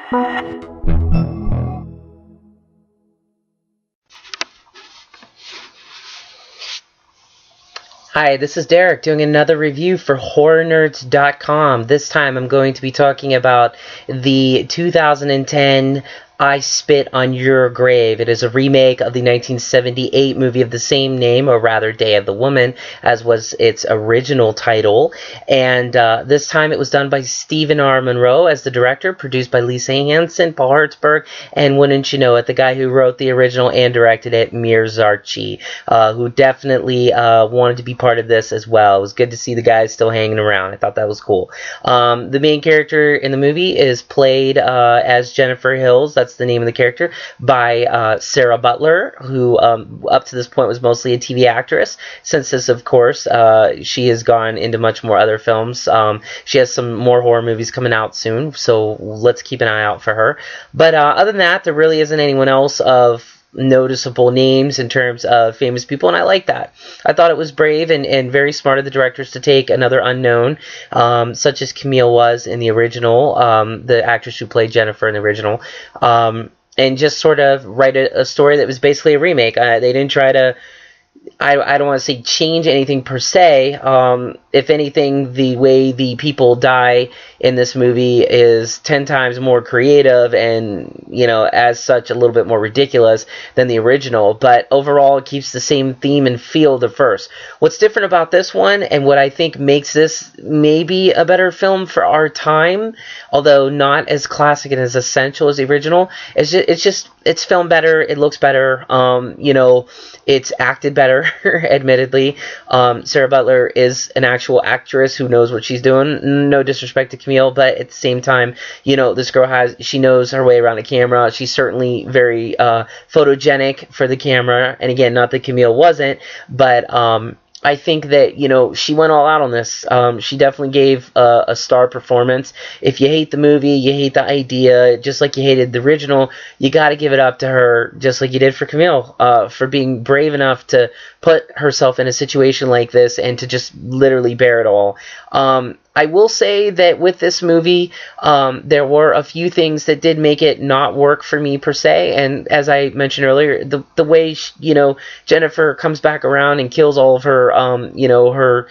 Hi, this is Derek doing another review for HorrorNerds.com. This time I'm going to be talking about the 2010 I Spit on Your Grave. It is a remake of the 1978 movie of the same name, or rather Day of the Woman, as was its original title. And this time it was done by Stephen R. Monroe as the director, produced by Lisa Hanson, Paul Hertzberg, and wouldn't you know it, the guy who wrote the original and directed it, Mir Zarchi, who definitely wanted to be part of this as well. It was good to see the guys still hanging around. I thought that was cool. The main character in the movie is played as Jennifer Hills. That's the name of the character, by Sarah Butler, who up to this point was mostly a TV actress. Since this, of course, she has gone into much more other films. She has some more horror movies coming out soon, so let's keep an eye out for her. But other than that, there really isn't anyone else of noticeable names in terms of famous people, and I like that. I thought it was brave and very smart of the directors to take another unknown, such as Camille was in the original, the actress who played Jennifer in the original, and just sort of write a story that was basically a remake. They didn't try to, I don't want to say change anything per se. If anything, the way the people die in this movie is 10 times more creative and, you know, as such, a little bit more ridiculous than the original. But overall, it keeps the same theme and feel of the first. What's different about this one, and what I think makes this maybe a better film for our time, although not as classic and as essential as the original, it's filmed better, it looks better, you know, it's acted better, admittedly. Sarah Butler is an actual actress who knows what she's doing. No disrespect to Camille, but at the same time, you know, this girl she knows her way around the camera. She's certainly very photogenic for the camera. And again, not that Camille wasn't, but I think that, you know, she went all out on this. She definitely gave a star performance. If you hate the movie, you hate the idea, just like you hated the original, you got to give it up to her, just like you did for Camille, for being brave enough to put herself in a situation like this and to just literally bear it all. I will say that with this movie, there were a few things that did make it not work for me per se, and as I mentioned earlier, the way you know, Jennifer comes back around and kills all of her you know, her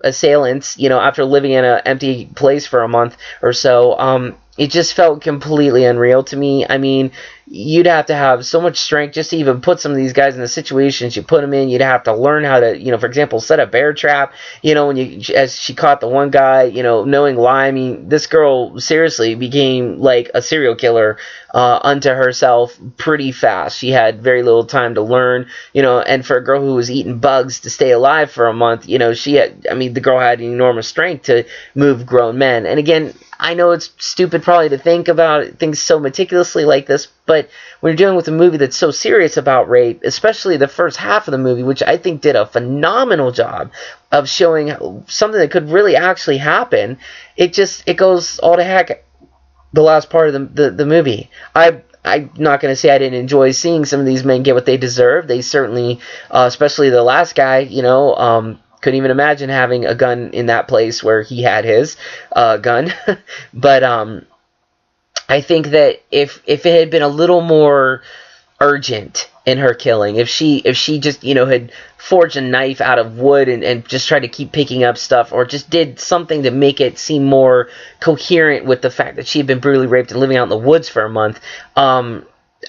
assailants, you know, after living in an empty place for a month or so, it just felt completely unreal to me. I mean, you'd have to have so much strength just to even put some of these guys in the situations you put them in. You'd have to learn how to, you know, for example, set a bear trap, you know, as she caught the one guy, you know, knowing why. I mean, this girl seriously became like a serial killer unto herself pretty fast. She had very little time to learn, you know, and for a girl who was eating bugs to stay alive for a month, you know, the girl had enormous strength to move grown men. And again, I know it's stupid probably to think about things so meticulously like this, but when you're dealing with a movie that's so serious about rape, especially the first half of the movie, which I think did a phenomenal job of showing something that could really actually happen, it goes all to heck the last part of the movie. I'm not going to say I didn't enjoy seeing some of these men get what they deserve. They certainly, especially the last guy, you know, couldn't even imagine having a gun in that place where he had his gun. But I think that if it had been a little more urgent in her killing, if she just, you know, had forged a knife out of wood and just tried to keep picking up stuff, or just did something to make it seem more coherent with the fact that she had been brutally raped and living out in the woods for a month,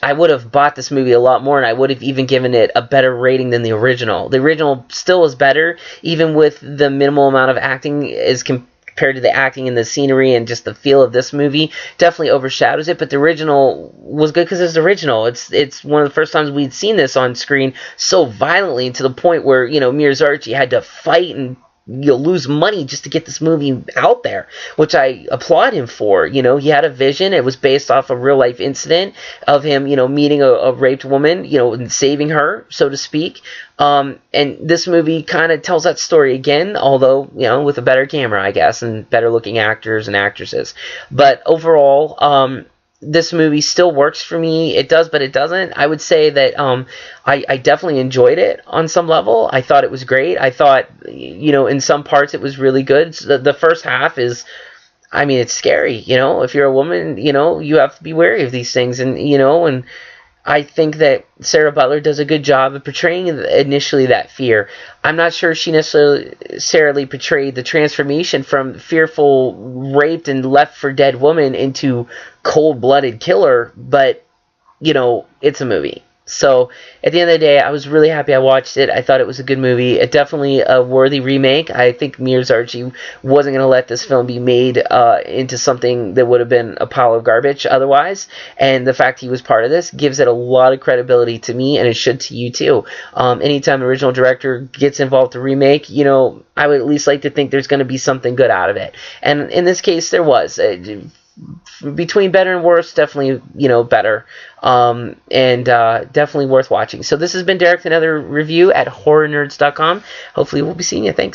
I would have bought this movie a lot more, and I would have even given it a better rating than the original. The original still is better, even with the minimal amount of acting as compared to the acting and the scenery and just the feel of this movie. Definitely overshadows it, but the original was good because it's the original. It's one of the first times we'd seen this on screen so violently, to the point where, you know, Mir Zarchi had to fight and you'll lose money just to get this movie out there, which I applaud him for. You know, he had a vision. It was based off a real life incident of him, you know, meeting a raped woman, you know, and saving her, so to speak. And this movie kind of tells that story again, although, you know, with a better camera, I guess, and better looking actors and actresses. But overall, this movie still works for me. It does, but it doesn't. I would say that I definitely enjoyed it on some level. I thought it was great. I thought, you know, in some parts it was really good. The first half is, I mean, it's scary, if you're a woman, you have to be wary of these things, and I think that Sarah Butler does a good job of portraying initially that fear. I'm not sure she necessarily portrayed the transformation from fearful, raped, and left for dead woman into cold-blooded killer, but, it's a movie. So, at the end of the day, I was really happy I watched it. I thought it was a good movie. It definitely a worthy remake. I think Miyazaki wasn't going to let this film be made into something that would have been a pile of garbage otherwise. And the fact he was part of this gives it a lot of credibility to me, and it should to you too. Anytime an original director gets involved to remake, I would at least like to think there's going to be something good out of it. And in this case, there was. Between better and worse, definitely, better. And definitely worth watching. So this has been Derek with another review at HorrorNerds.com. Hopefully we'll be seeing you. Thanks.